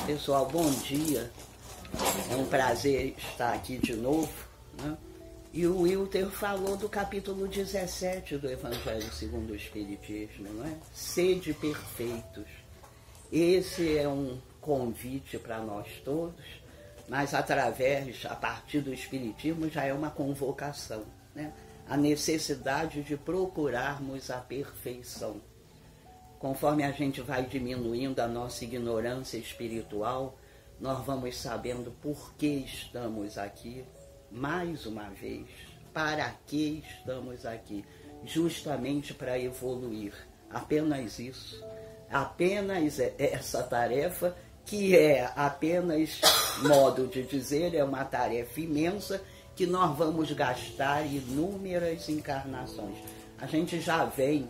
Pessoal, bom dia. É um prazer estar aqui de novo, né? E o Wilter falou do capítulo 17 do Evangelho segundo o Espiritismo, não é? Sede perfeitos. Esse é um convite para nós todos, mas a partir do Espiritismo, já é uma convocação, né? A necessidade de procurarmos a perfeição. Conforme a gente vai diminuindo a nossa ignorância espiritual, nós vamos sabendo por que estamos aqui, mais uma vez. Para que estamos aqui? Justamente para evoluir. Apenas isso. Apenas essa tarefa, que é apenas, modo de dizer, é uma tarefa imensa, que nós vamos gastar inúmeras encarnações. A gente já vem,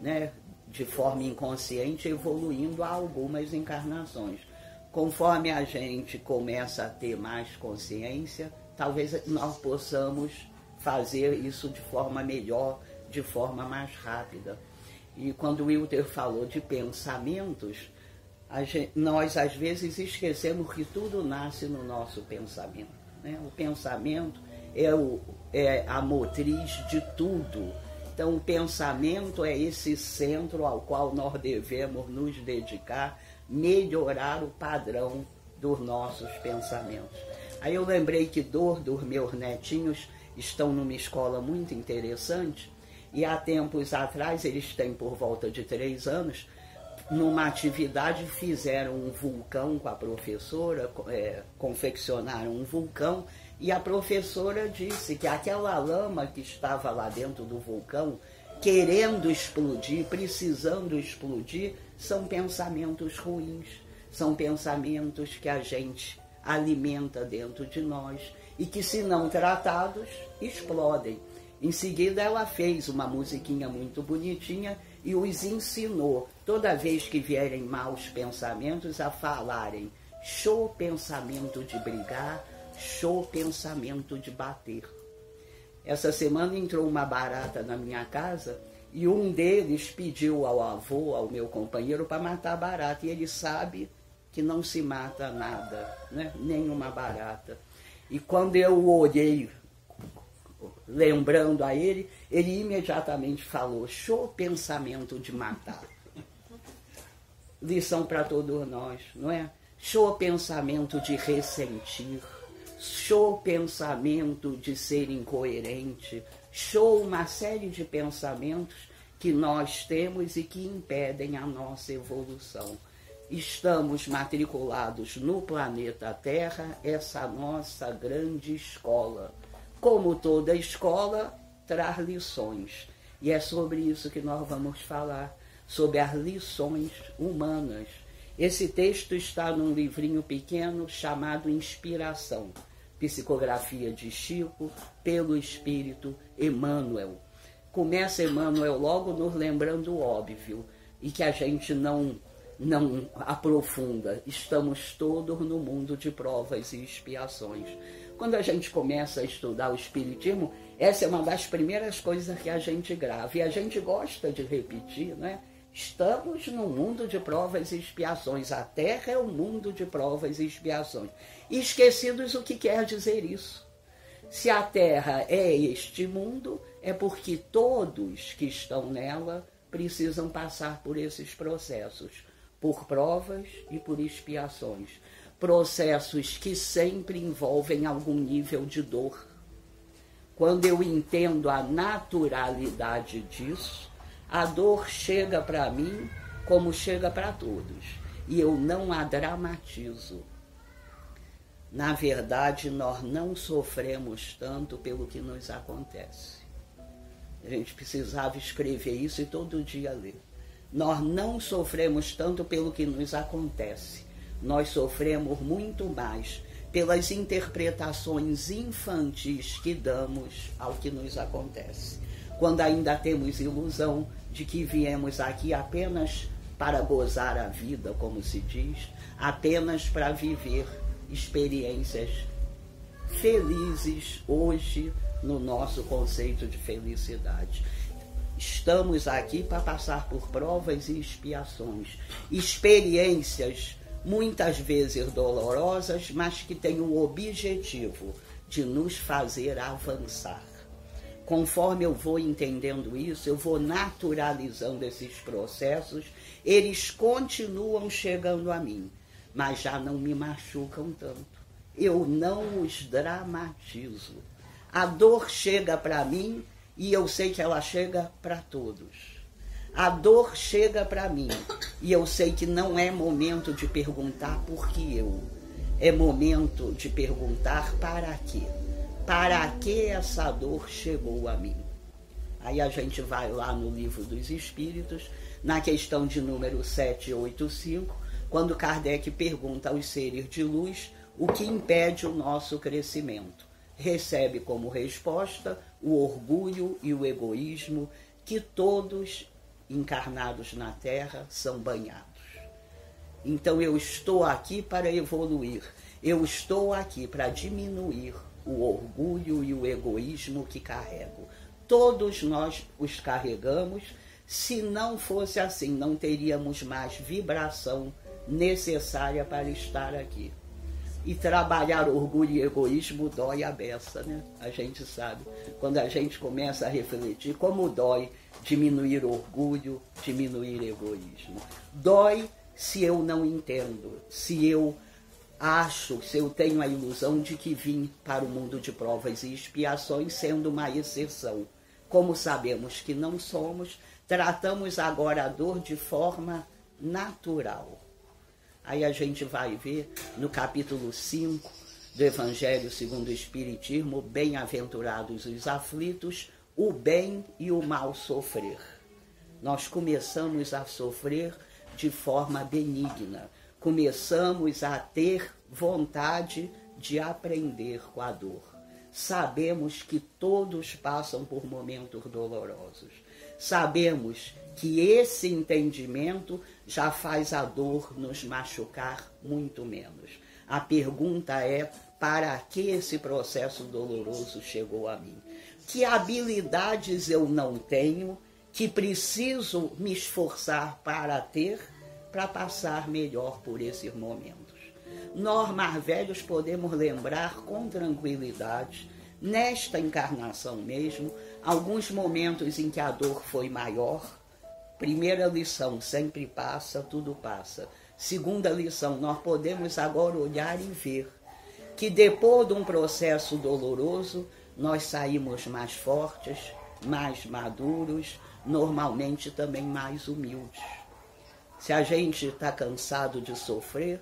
né, de forma inconsciente, evoluindo a algumas encarnações. Conforme a gente começa a ter mais consciência, talvez nós possamos fazer isso de forma melhor, de forma mais rápida. E quando o Wilter falou de pensamentos, nós às vezes esquecemos que tudo nasce no nosso pensamento, né? O pensamento é a motriz de tudo. Então, o pensamento é esse centro ao qual nós devemos nos dedicar, melhorar o padrão dos nossos pensamentos. Aí eu lembrei que dos meus netinhos estão numa escola muito interessante, e há tempos atrás, eles têm por volta de 3 anos, numa atividade fizeram um vulcão com a professora, confeccionaram um vulcão, e a professora disse que aquela lama que estava lá dentro do vulcão, querendo explodir, precisando explodir, são pensamentos ruins, são pensamentos que a gente alimenta dentro de nós e que, se não tratados, explodem. Em seguida, ela fez uma musiquinha muito bonitinha e os ensinou, toda vez que vierem maus pensamentos, a falarem: show pensamento de brigar, show pensamento de bater. Essa semana entrou uma barata na minha casa e um deles pediu ao avô, ao meu companheiro, para matar a barata. E ele sabe que não se mata nada, né? Nenhuma barata. E quando eu olhei, lembrando a ele, ele imediatamente falou: show pensamento de matar. Lição para todos nós, não é? Show pensamento de ressentir. Show pensamento de ser incoerente, show uma série de pensamentos que nós temos e que impedem a nossa evolução. Estamos matriculados no planeta Terra, essa nossa grande escola. Como toda escola, traz lições. E é sobre isso que nós vamos falar, sobre as lições humanas. Esse texto está num livrinho pequeno chamado Inspiração. Psicografia de Chico, pelo Espírito Emmanuel. Começa Emmanuel logo nos lembrando o óbvio, e que a gente não aprofunda. Estamos todos no mundo de provas e expiações. Quando a gente começa a estudar o Espiritismo, essa é uma das primeiras coisas que a gente grava, e a gente gosta de repetir, né? Estamos no mundo de provas e expiações. A Terra é o mundo de provas e expiações. E esquecidos o que quer dizer isso. Se a Terra é este mundo, é porque todos que estão nela precisam passar por esses processos, por provas e por expiações. Processos que sempre envolvem algum nível de dor. Quando eu entendo a naturalidade disso, a dor chega para mim como chega para todos, e eu não a dramatizo. Na verdade, nós não sofremos tanto pelo que nos acontece. A gente precisava escrever isso e todo dia ler. Nós não sofremos tanto pelo que nos acontece. Nós sofremos muito mais pelas interpretações infantis que damos ao que nos acontece. Quando ainda temos ilusão de que viemos aqui apenas para gozar a vida, como se diz, apenas para viver experiências felizes hoje no nosso conceito de felicidade. Estamos aqui para passar por provas e expiações, experiências muitas vezes dolorosas, mas que têm o objetivo de nos fazer avançar. Conforme eu vou entendendo isso, eu vou naturalizando esses processos, eles continuam chegando a mim, mas já não me machucam tanto. Eu não os dramatizo. A dor chega para mim e eu sei que ela chega para todos. A dor chega para mim e eu sei que não é momento de perguntar por que eu. É momento de perguntar para quê. Para que essa dor chegou a mim? Aí a gente vai lá no Livro dos Espíritos, na questão de número 785, quando Kardec pergunta aos seres de luz o que impede o nosso crescimento. Recebe como resposta o orgulho e o egoísmo que todos encarnados na Terra são banhados. Então eu estou aqui para evoluir, eu estou aqui para diminuir o orgulho e o egoísmo que carrego. Todos nós os carregamos. Se não fosse assim, não teríamos mais vibração necessária para estar aqui. E trabalhar orgulho e egoísmo dói a beça, né? A gente sabe. Quando a gente começa a refletir, como dói diminuir orgulho, diminuir egoísmo. Dói se eu não entendo, se eu se eu tenho a ilusão de que vim para o mundo de provas e expiações sendo uma exceção. Como sabemos que não somos, tratamos agora a dor de forma natural. Aí a gente vai ver no capítulo 5 do Evangelho segundo o Espiritismo, bem-aventurados os aflitos, o bem e o mal sofrer. Nós começamos a sofrer de forma benigna. Começamos a ter vontade de aprender com a dor. Sabemos que todos passam por momentos dolorosos. Sabemos que esse entendimento já faz a dor nos machucar muito menos. A pergunta é: para que esse processo doloroso chegou a mim? Que habilidades eu não tenho, que preciso me esforçar para ter, para passar melhor por esses momentos? Nós, mais velhos, podemos lembrar com tranquilidade, nesta encarnação mesmo, alguns momentos em que a dor foi maior. Primeira lição: sempre passa, tudo passa. Segunda lição: nós podemos agora olhar e ver que depois de um processo doloroso, nós saímos mais fortes, mais maduros, normalmente também mais humildes. Se a gente está cansado de sofrer,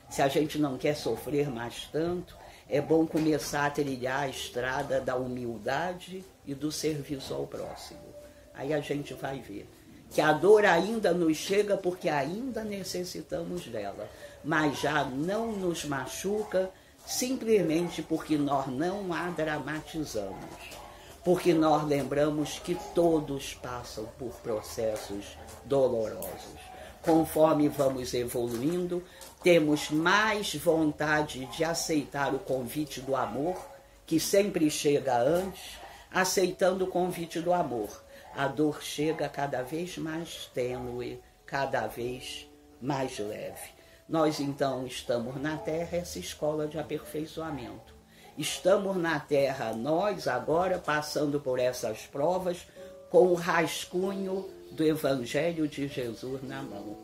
se a gente não quer sofrer mais tanto, é bom começar a trilhar a estrada da humildade e do serviço ao próximo. Aí a gente vai ver que a dor ainda nos chega porque ainda necessitamos dela, mas já não nos machuca simplesmente porque nós não a dramatizamos, porque nós lembramos que todos passam por processos dolorosos. Conforme vamos evoluindo, temos mais vontade de aceitar o convite do amor, que sempre chega antes. Aceitando o convite do amor, a dor chega cada vez mais tênue, cada vez mais leve. Nós, então, estamos na Terra, essa escola de aperfeiçoamento. Estamos na Terra, nós, agora, passando por essas provas, com o rascunho do Evangelho de Jesus na mão.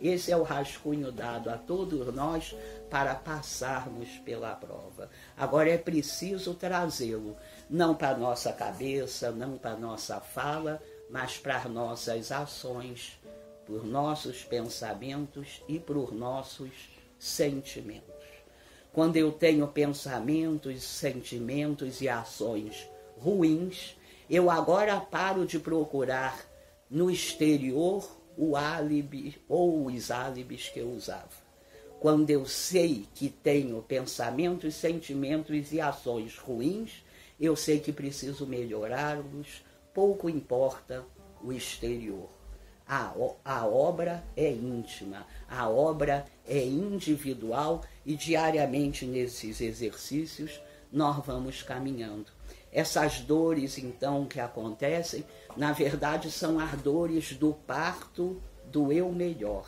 Esse é o rascunho dado a todos nós para passarmos pela prova. Agora é preciso trazê-lo, não para a nossa cabeça, não para a nossa fala, mas para as nossas ações, por nossos pensamentos e por nossos sentimentos. Quando eu tenho pensamentos, sentimentos e ações ruins, eu agora paro de procurar no exterior o álibi ou os álibis que eu usava. Quando eu sei que tenho pensamentos, sentimentos e ações ruins, eu sei que preciso melhorá-los, pouco importa o exterior. A obra é íntima, a obra é individual e diariamente nesses exercícios nós vamos caminhando. Essas dores, então, que acontecem, na verdade, são as dores do parto do eu melhor,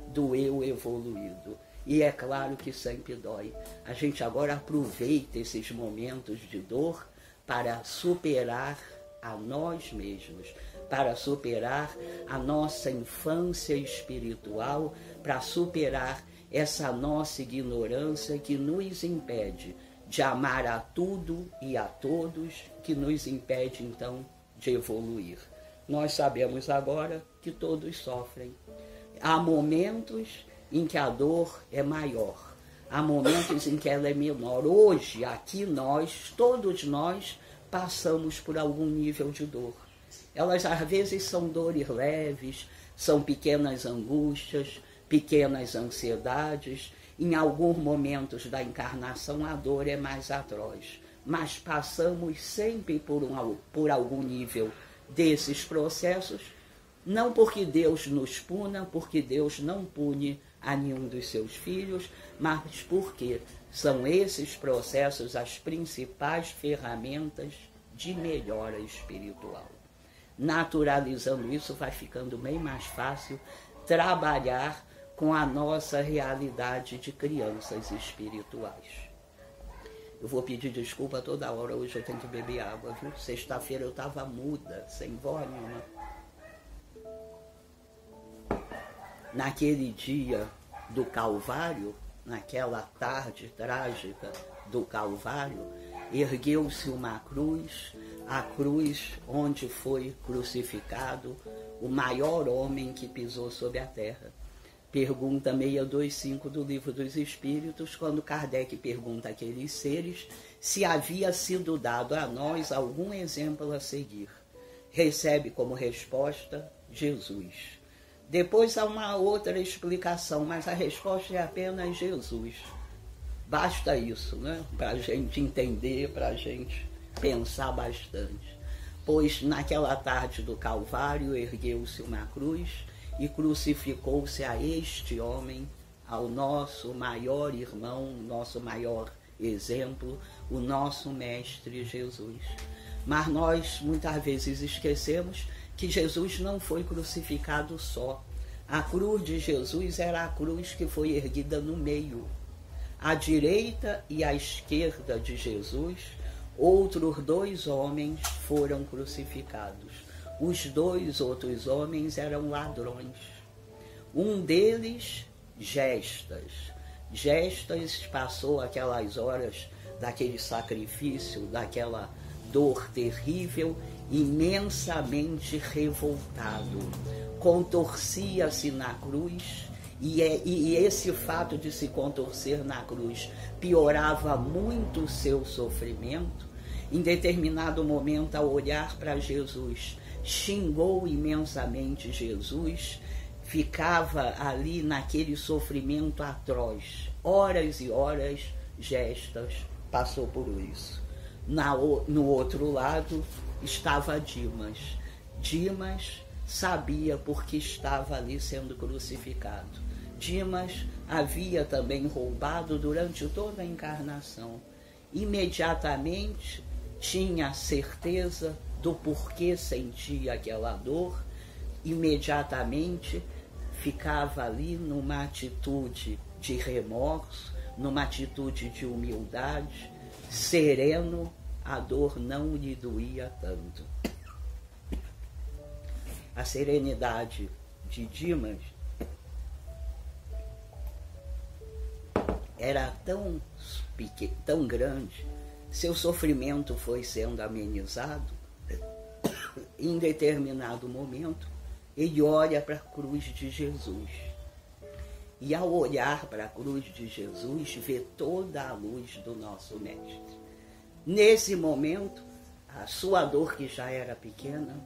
do eu evoluído. e é claro que sempre dói. A gente agora aproveita esses momentos de dor para superar a nós mesmos, para superar a nossa infância espiritual, para superar essa nossa ignorância que nos impede de amar a tudo e a todos, que nos impede então de evoluir. Nós sabemos agora que todos sofrem. Há momentos em que a dor é maior, há momentos em que ela é menor. Hoje, aqui nós, todos nós, passamos por algum nível de dor. Elas às vezes são dores leves, são pequenas angústias, pequenas ansiedades. Em alguns momentos da encarnação a dor é mais atroz, mas passamos sempre por algum nível desses processos, não porque Deus nos puna, porque Deus não pune a nenhum dos seus filhos, mas porque são esses processos as principais ferramentas de melhora espiritual. Naturalizando isso, vai ficando bem mais fácil trabalhar com a nossa realidade de crianças espirituais. Eu vou pedir desculpa toda hora, hoje eu tenho que beber água, viu? Sexta-feira eu estava muda, sem voz nenhuma. Naquele dia do Calvário, naquela tarde trágica do Calvário, ergueu-se uma cruz, a cruz onde foi crucificado o maior homem que pisou sobre a terra. Pergunta 625 do Livro dos Espíritos, quando Kardec pergunta àqueles seres se havia sido dado a nós algum exemplo a seguir. Recebe como resposta Jesus. Depois há uma outra explicação, mas a resposta é apenas Jesus. Basta isso, né? Para a gente entender, para a gente pensar bastante. Pois naquela tarde do Calvário ergueu-se uma cruz e crucificou-se a este homem, ao nosso maior irmão, nosso maior exemplo, o nosso Mestre Jesus. Mas nós muitas vezes esquecemos que Jesus não foi crucificado só. A cruz de Jesus era a cruz que foi erguida no meio. À direita e à esquerda de Jesus, outros 2 homens foram crucificados. Os 2 outros homens eram ladrões. Um deles, Gestas. Gestas passou aquelas horas daquele sacrifício, daquela dor terrível, imensamente revoltado. Contorcia-se na cruz, e esse fato de se contorcer na cruz piorava muito o seu sofrimento. Em determinado momento, ao olhar para Jesus, xingou imensamente Jesus, ficava ali naquele sofrimento atroz. Horas e horas, Gestas passou por isso. No outro lado estava Dimas. Dimas sabia porque estava ali sendo crucificado. Dimas havia também roubado durante toda a encarnação. Imediatamente tinha certeza do porquê sentia aquela dor, imediatamente ficava ali numa atitude de remorso, numa atitude de humildade, sereno, a dor não lhe doía tanto. A serenidade de Dimas era tão grande, seu sofrimento foi sendo amenizado. Em determinado momento, ele olha para a cruz de Jesus. E ao olhar para a cruz de Jesus, vê toda a luz do nosso Mestre. Nesse momento, a sua dor, que já era pequena,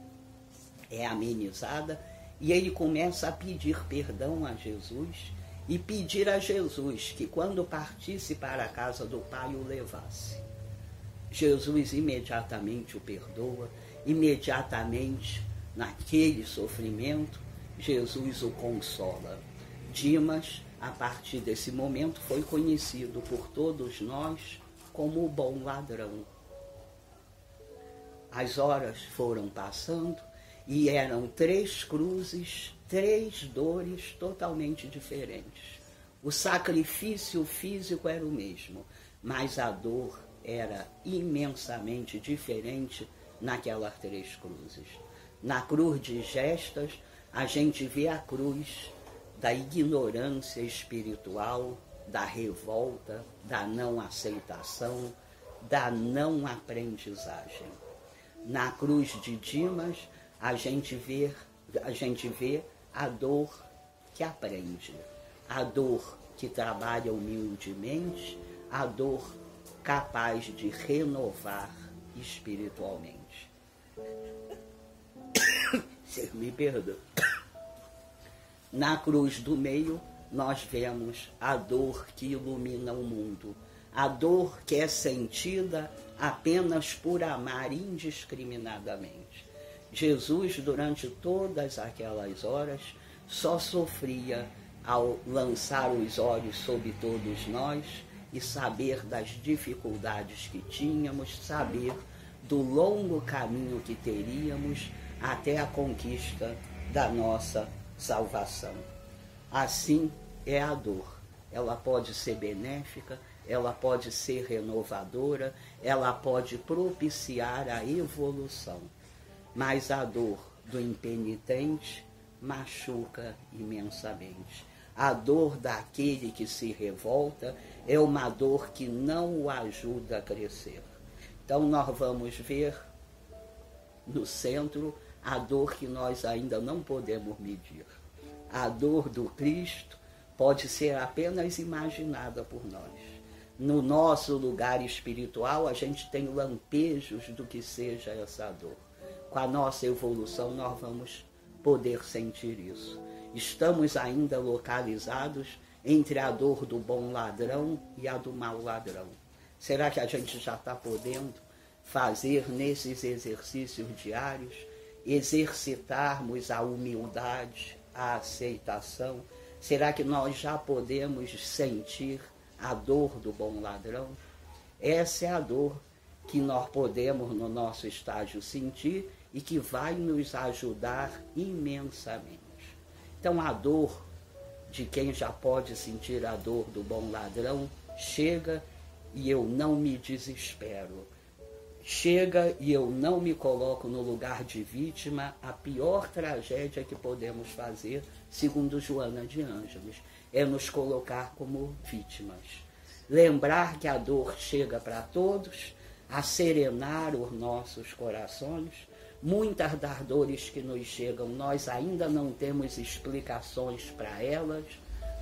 é amenizada, e ele começa a pedir perdão a Jesus e pedir a Jesus que quando partisse para a casa do Pai o levasse. Jesus imediatamente o perdoa, imediatamente, naquele sofrimento, Jesus o consola. Dimas, a partir desse momento, foi conhecido por todos nós como o bom ladrão. As horas foram passando e eram 3 cruzes, 3 dores totalmente diferentes. O sacrifício físico era o mesmo, mas a dor era imensamente diferente naquelas 3 cruzes. Na cruz de gestas, a gente vê a cruz da ignorância espiritual, da revolta, da não aceitação, da não aprendizagem. Na cruz de Dimas, a gente vê a dor que aprende, a dor que trabalha humildemente, a dor capaz de renovar espiritualmente. Você me perdoa. Na cruz do meio, nós vemos a dor que ilumina o mundo, a dor que é sentida apenas por amar indiscriminadamente. Jesus, durante todas aquelas horas, só sofria ao lançar os olhos sobre todos nós e saber das dificuldades que tínhamos, saber do longo caminho que teríamos até a conquista da nossa salvação. Assim é a dor. Ela pode ser benéfica, ela pode ser renovadora, ela pode propiciar a evolução. Mas a dor do impenitente machuca imensamente. A dor daquele que se revolta é uma dor que não o ajuda a crescer. Então nós vamos ver no centro a dor que nós ainda não podemos medir. A dor do Cristo pode ser apenas imaginada por nós. No nosso lugar espiritual, a gente tem lampejos do que seja essa dor. Com a nossa evolução, nós vamos poder sentir isso. Estamos ainda localizados entre a dor do bom ladrão e a do mau ladrão. Será que a gente já está podendo fazer nesses exercícios diários, exercitarmos a humildade, a aceitação? Será que nós já podemos sentir a dor do bom ladrão? Essa é a dor que nós podemos, no nosso estágio, sentir e que vai nos ajudar imensamente. Então, a dor de quem já pode sentir a dor do bom ladrão chega e eu não me desespero. Chega e eu não me coloco no lugar de vítima. A pior tragédia que podemos fazer, segundo Joana de Ângeles, é nos colocar como vítimas. Lembrar que a dor chega para todos, a serenar os nossos corações. Muitas das dores que nos chegam, nós ainda não temos explicações para elas,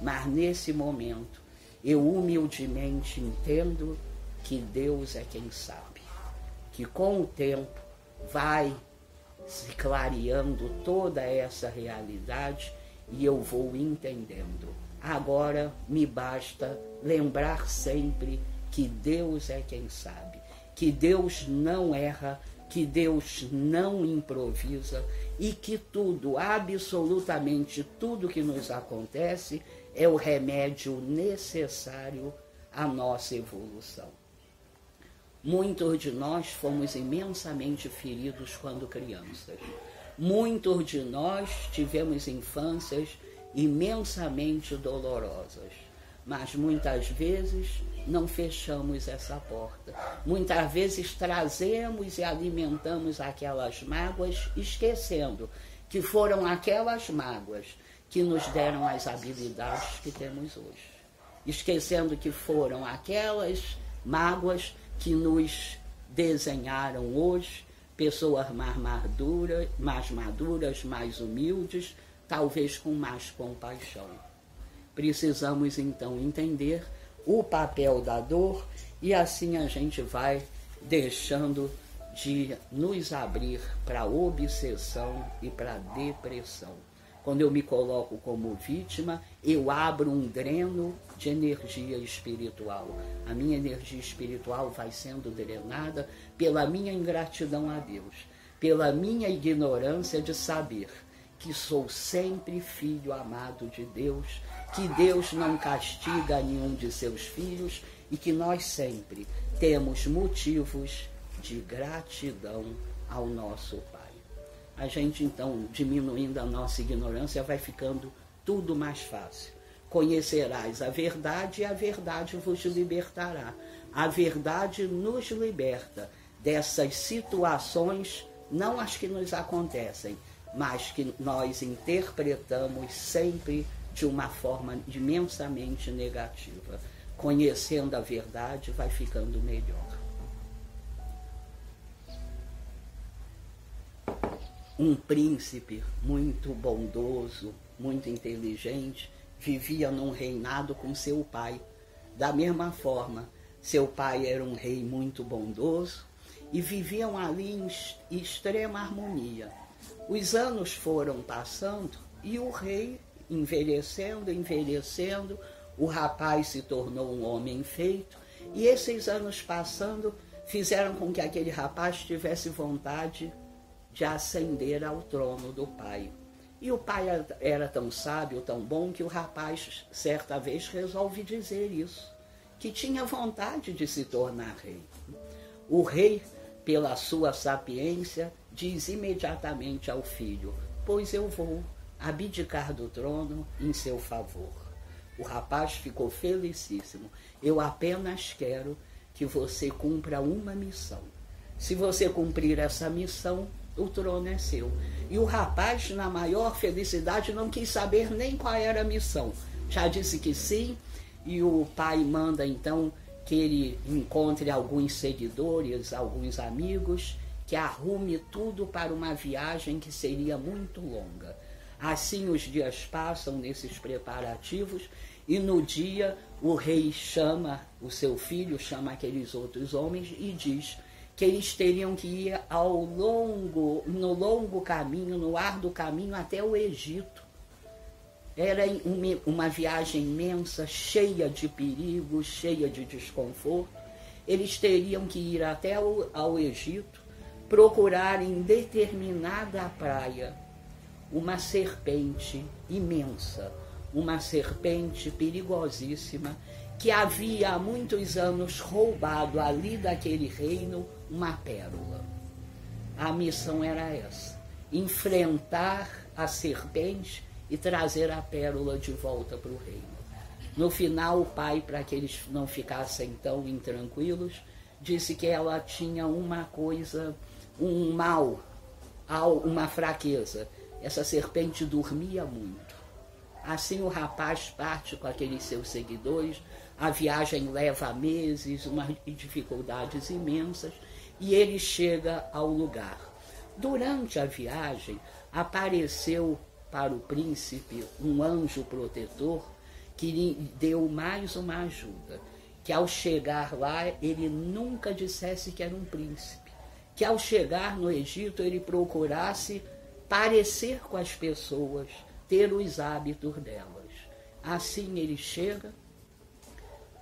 mas nesse momento eu humildemente entendo que Deus é quem sabe, que com o tempo vai se clareando toda essa realidade e eu vou entendendo. Agora me basta lembrar sempre que Deus é quem sabe, que Deus não erra, que Deus não improvisa e que tudo, absolutamente tudo que nos acontece é o remédio necessário à nossa evolução. Muitos de nós fomos imensamente feridos quando crianças. Muitos de nós tivemos infâncias imensamente dolorosas. Mas muitas vezes não fechamos essa porta. Muitas vezes trazemos e alimentamos aquelas mágoas, esquecendo que foram aquelas mágoas que nos deram as habilidades que temos hoje. Esquecendo que foram aquelas mágoas que nos desenharam hoje pessoas mais maduras, mais humildes, talvez com mais compaixão. Precisamos, então, entender o papel da dor e assim a gente vai deixando de nos abrir para a obsessão e para a depressão. Quando eu me coloco como vítima, eu abro um dreno de energia espiritual. A minha energia espiritual vai sendo drenada pela minha ingratidão a Deus, pela minha ignorância de saber que sou sempre filho amado de Deus, que Deus não castiga nenhum de seus filhos e que nós sempre temos motivos de gratidão ao nosso Pai. A gente, então, diminuindo a nossa ignorância, vai ficando tudo mais fácil. conhecerás a verdade e a verdade vos libertará. A verdade nos liberta dessas situações, não as que nos acontecem, mas que nós interpretamos sempre de uma forma imensamente negativa. Conhecendo a verdade, vai ficando melhor. Um príncipe muito bondoso, muito inteligente, vivia num reinado com seu pai. Da mesma forma, seu pai era um rei muito bondoso e viviam ali em extrema harmonia. Os anos foram passando e o rei, envelhecendo, o rapaz se tornou um homem feito, e esses anos passando fizeram com que aquele rapaz tivesse vontade de ascender ao trono do pai. E o pai era tão sábio, tão bom, que o rapaz, certa vez, resolve dizer isso, que tinha vontade de se tornar rei. O rei, pela sua sapiência, diz imediatamente ao filho: pois eu vou abdicar do trono em seu favor. O rapaz ficou felicíssimo. Eu apenas quero que você cumpra uma missão. Se você cumprir essa missão, o trono é seu. E o rapaz, na maior felicidade, não quis saber nem qual era a missão. Já disse que sim, e o pai manda então que ele encontre alguns seguidores, alguns amigos, que arrume tudo para uma viagem que seria muito longa. Assim os dias passam nesses preparativos, e no dia o rei chama o seu filho, chama aqueles outros homens e diz que eles teriam que ir no longo caminho, no árduo caminho até o Egito. Era uma viagem imensa, cheia de perigos, cheia de desconforto. Eles teriam que ir até ao Egito, procurar em determinada praia uma serpente imensa, uma serpente perigosíssima, que havia há muitos anos roubado ali daquele reino uma pérola. A missão era essa: enfrentar a serpente e trazer a pérola de volta para o reino. No final, o pai, para que eles não ficassem tão intranquilos, disse que ela tinha uma coisa, um mal, uma fraqueza. Essa serpente dormia muito. Assim o rapaz parte com aqueles seus seguidores, a viagem leva meses, dificuldades imensas, e ele chega ao lugar. Durante a viagem, apareceu para o príncipe um anjo protetor que lhe deu mais uma ajuda, que ao chegar lá ele nunca dissesse que era um príncipe, que ao chegar no Egito ele procurasse parecer com as pessoas, ter os hábitos delas. Assim ele chega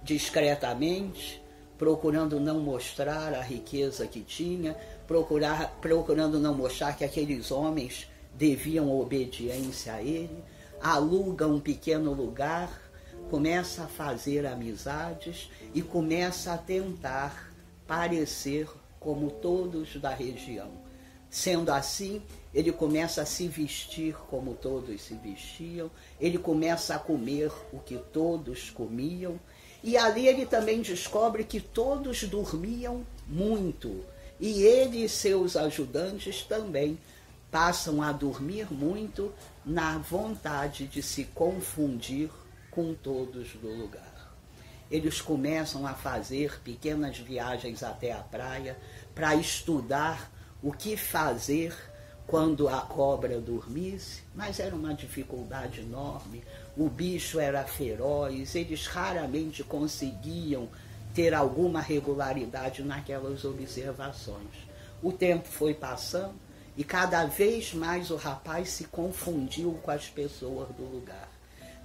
discretamente, procurando não mostrar a riqueza que tinha, procurando não mostrar que aqueles homens deviam obediência a ele, aluga um pequeno lugar, começa a fazer amizades e começa a tentar parecer como todos da região. Sendo assim, ele começa a se vestir como todos se vestiam, ele começa a comer o que todos comiam, e ali ele também descobre que todos dormiam muito, e ele e seus ajudantes também passam a dormir muito na vontade de se confundir com todos do lugar. Eles começam a fazer pequenas viagens até a praia para estudar o que fazer quando a cobra dormisse, mas era uma dificuldade enorme, o bicho era feroz, eles raramente conseguiam ter alguma regularidade naquelas observações. O tempo foi passando e cada vez mais o rapaz se confundiu com as pessoas do lugar.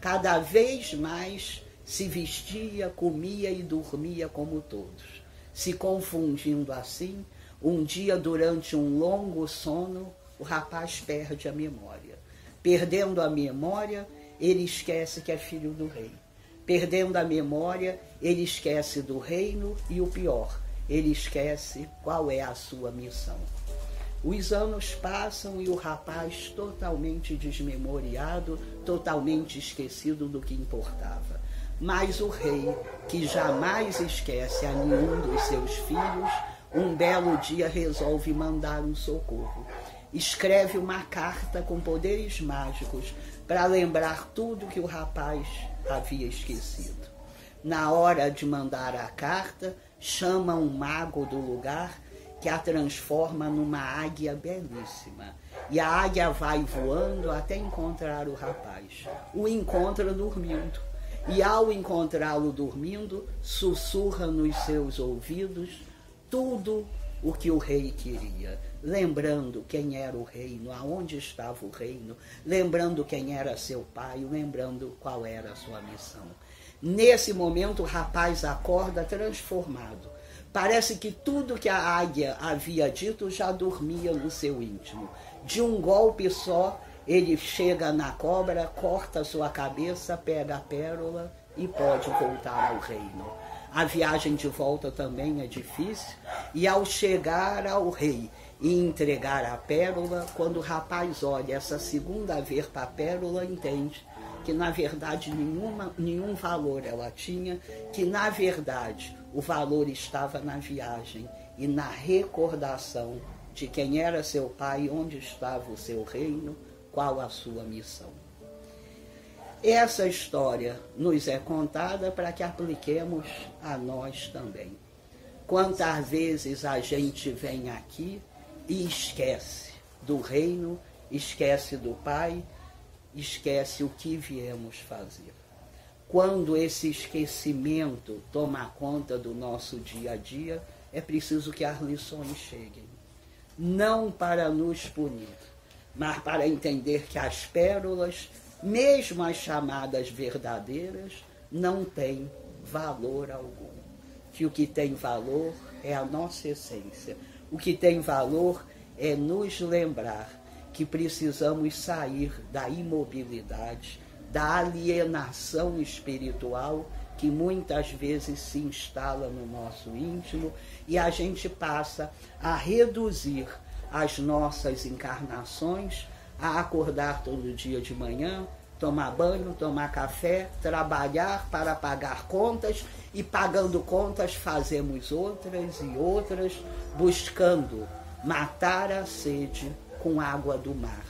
Cada vez mais se vestia, comia e dormia como todos. Se confundindo assim, um dia, durante um longo sono, o rapaz perde a memória. Perdendo a memória, ele esquece que é filho do rei. Perdendo a memória, ele esquece do reino e, o pior, ele esquece qual é a sua missão. Os anos passam e o rapaz, totalmente desmemoriado, totalmente esquecido do que importava. Mas o rei, que jamais esquece a nenhum dos seus filhos, um belo dia resolve mandar um socorro. Escreve uma carta com poderes mágicos para lembrar tudo que o rapaz havia esquecido. Na hora de mandar a carta, chama um mago do lugar que a transforma numa águia belíssima. E a águia vai voando até encontrar o rapaz. O encontra dormindo. E ao encontrá-lo dormindo, sussurra nos seus ouvidos tudo o que o rei queria. Lembrando quem era o reino, aonde estava o reino, lembrando quem era seu pai, lembrando qual era a sua missão. Nesse momento o rapaz acorda transformado. Parece que tudo que a águia havia dito já dormia no seu íntimo. De um golpe só, ele chega na cobra, corta sua cabeça, pega a pérola e pode voltar ao reino. A viagem de volta também é difícil, e ao chegar ao rei e entregar a pérola, quando o rapaz olha essa segunda vez para a pérola, entende que na verdade nenhum valor ela tinha, que na verdade o valor estava na viagem e na recordação de quem era seu pai, onde estava o seu reino, qual a sua missão. Essa história nos é contada para que apliquemos a nós também. Quantas vezes a gente vem aqui e esquece do reino, esquece do pai, esquece o que viemos fazer. Quando esse esquecimento toma conta do nosso dia a dia, é preciso que as lições cheguem. Não para nos punir, mas para entender que as pérolas, mesmo as chamadas verdadeiras, não têm valor algum. Que o que tem valor é a nossa essência. O que tem valor é nos lembrar que precisamos sair da imobilidade, da alienação espiritual que muitas vezes se instala no nosso íntimo, e a gente passa a reduzir as nossas encarnações a acordar todo dia de manhã, tomar banho, tomar café, trabalhar para pagar contas, e pagando contas fazemos outras e outras, buscando matar a sede com água do mar,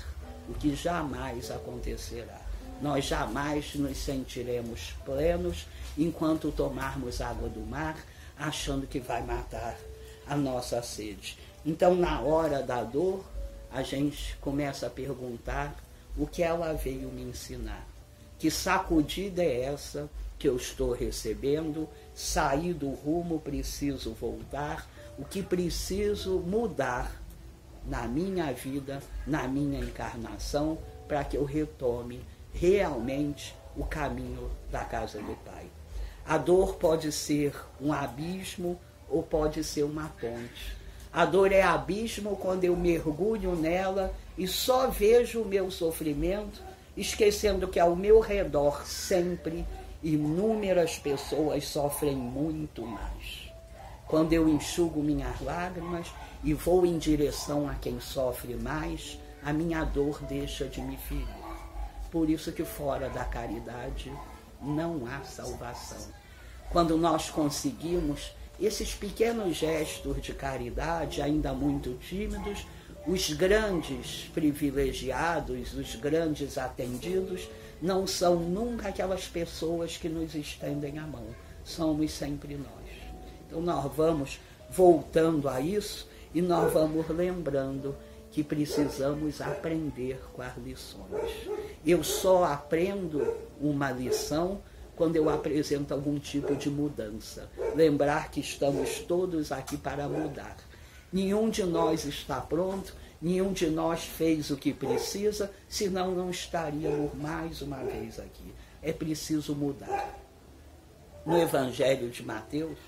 o que jamais acontecerá. Nós jamais nos sentiremos plenos enquanto tomarmos água do mar, achando que vai matar a nossa sede. Então, na hora da dor, a gente começa a perguntar o que ela veio me ensinar. Que sacudida é essa que eu estou recebendo? Saí do rumo, preciso voltar. O que preciso mudar na minha vida, na minha encarnação, para que eu retome realmente o caminho da casa do Pai. A dor pode ser um abismo ou pode ser uma ponte. A dor é abismo quando eu mergulho nela e só vejo o meu sofrimento, esquecendo que ao meu redor sempre inúmeras pessoas sofrem muito mais. Quando eu enxugo minhas lágrimas e vou em direção a quem sofre mais, a minha dor deixa de me ferir. Por isso que fora da caridade não há salvação. Quando nós conseguimos esses pequenos gestos de caridade, ainda muito tímidos, os grandes privilegiados, os grandes atendidos, não são nunca aquelas pessoas que nos estendem a mão. Somos sempre nós. Então nós vamos voltando a isso e nós vamos lembrando que precisamos aprender com as lições. Eu só aprendo uma lição quando eu apresento algum tipo de mudança. Lembrar que estamos todos aqui para mudar. Nenhum de nós está pronto, nenhum de nós fez o que precisa, senão não estaríamos mais uma vez aqui. É preciso mudar. No Evangelho de Mateus,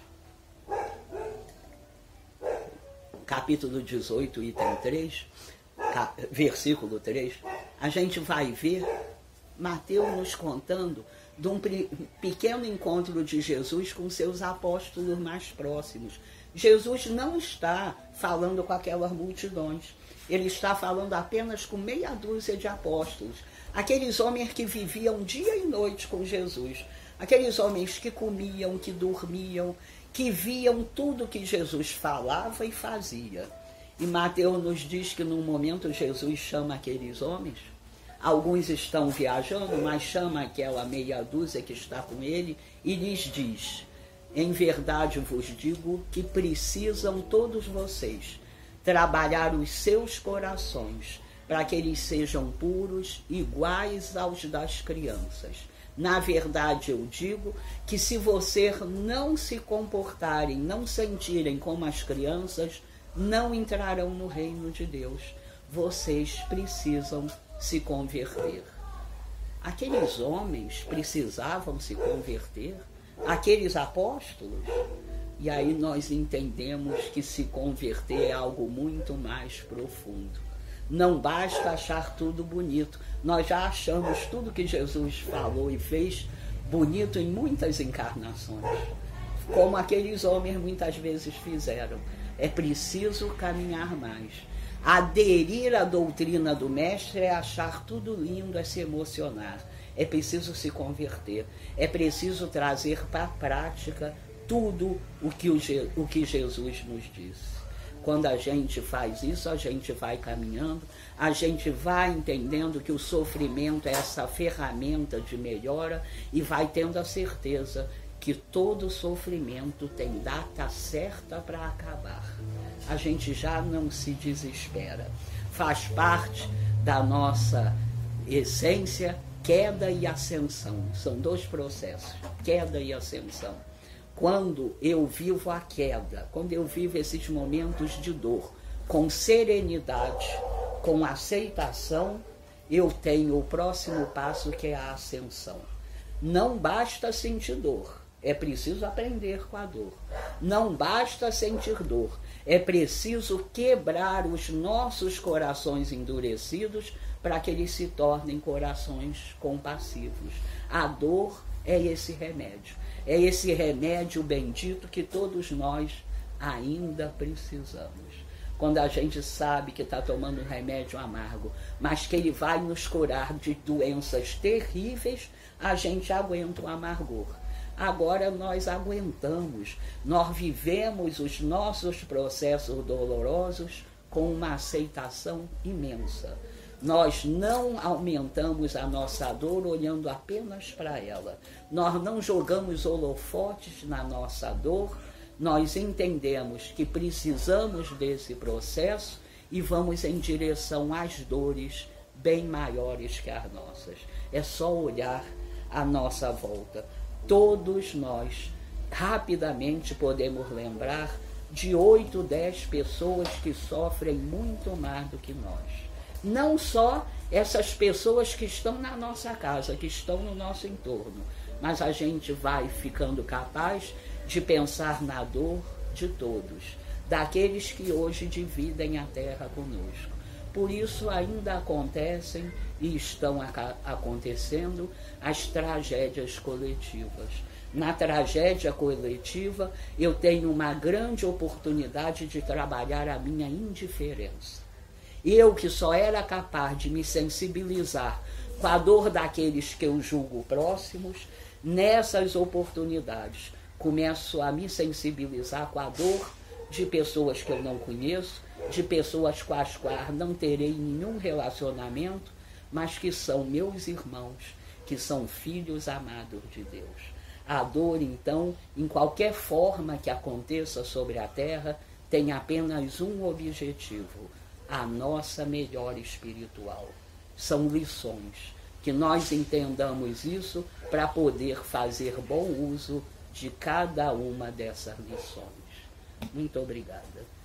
capítulo 18, item 3, versículo 3, a gente vai ver Mateus nos contando de um pequeno encontro de Jesus com seus apóstolos mais próximos. Jesus não está falando com aquelas multidões. Ele está falando apenas com meia dúzia de apóstolos. Aqueles homens que viviam dia e noite com Jesus. Aqueles homens que comiam, que dormiam, que viam tudo que Jesus falava e fazia. E Mateus nos diz que num momento Jesus chama aqueles homens. Alguns estão viajando, mas chama aquela meia dúzia que está com ele e lhes diz: em verdade vos digo que precisam todos vocês trabalhar os seus corações para que eles sejam puros, iguais aos das crianças. Na verdade, eu digo que se vocês não se comportarem, não sentirem como as crianças, não entrarão no reino de Deus. Vocês precisam se converter. Aqueles homens precisavam se converter, aqueles apóstolos. E aí nós entendemos que se converter é algo muito mais profundo. Não basta achar tudo bonito. Nós já achamos tudo que Jesus falou e fez bonito em muitas encarnações, como aqueles homens muitas vezes fizeram. É preciso caminhar mais. Aderir à doutrina do Mestre é achar tudo lindo, é se emocionar. É preciso se converter. É preciso trazer para a prática tudo o que Jesus nos disse. Quando a gente faz isso, a gente vai caminhando, a gente vai entendendo que o sofrimento é essa ferramenta de melhora e vai tendo a certeza que todo sofrimento tem data certa para acabar. A gente já não se desespera. Faz parte da nossa essência queda e ascensão. São dois processos, queda e ascensão. Quando eu vivo a queda, quando eu vivo esses momentos de dor, com serenidade, com aceitação, eu tenho o próximo passo, que é a ascensão. Não basta sentir dor, é preciso aprender com a dor. Não basta sentir dor, é preciso quebrar os nossos corações endurecidos para que eles se tornem corações compassivos. A dor é esse remédio. É esse remédio bendito que todos nós ainda precisamos. Quando a gente sabe que está tomando um remédio amargo, mas que ele vai nos curar de doenças terríveis, a gente aguenta o amargor. Agora nós aguentamos, nós vivemos os nossos processos dolorosos com uma aceitação imensa. Nós não aumentamos a nossa dor olhando apenas para ela. Nós não jogamos holofotes na nossa dor. Nós entendemos que precisamos desse processo e vamos em direção às dores bem maiores que as nossas. É só olhar à nossa volta. Todos nós, rapidamente, podemos lembrar de 8, 10 pessoas que sofrem muito mais do que nós. Não só essas pessoas que estão na nossa casa, que estão no nosso entorno, mas a gente vai ficando capaz de pensar na dor de todos, daqueles que hoje dividem a terra conosco. Por isso ainda acontecem e estão acontecendo as tragédias coletivas. Na tragédia coletiva, eu tenho uma grande oportunidade de trabalhar a minha indiferença. Eu, que só era capaz de me sensibilizar com a dor daqueles que eu julgo próximos, nessas oportunidades começo a me sensibilizar com a dor de pessoas que eu não conheço, de pessoas com as quais não terei nenhum relacionamento, mas que são meus irmãos, que são filhos amados de Deus. A dor, então, em qualquer forma que aconteça sobre a terra, tem apenas um objetivo: a nossa melhora espiritual. São lições. Que nós entendamos isso para poder fazer bom uso de cada uma dessas lições. Muito obrigada.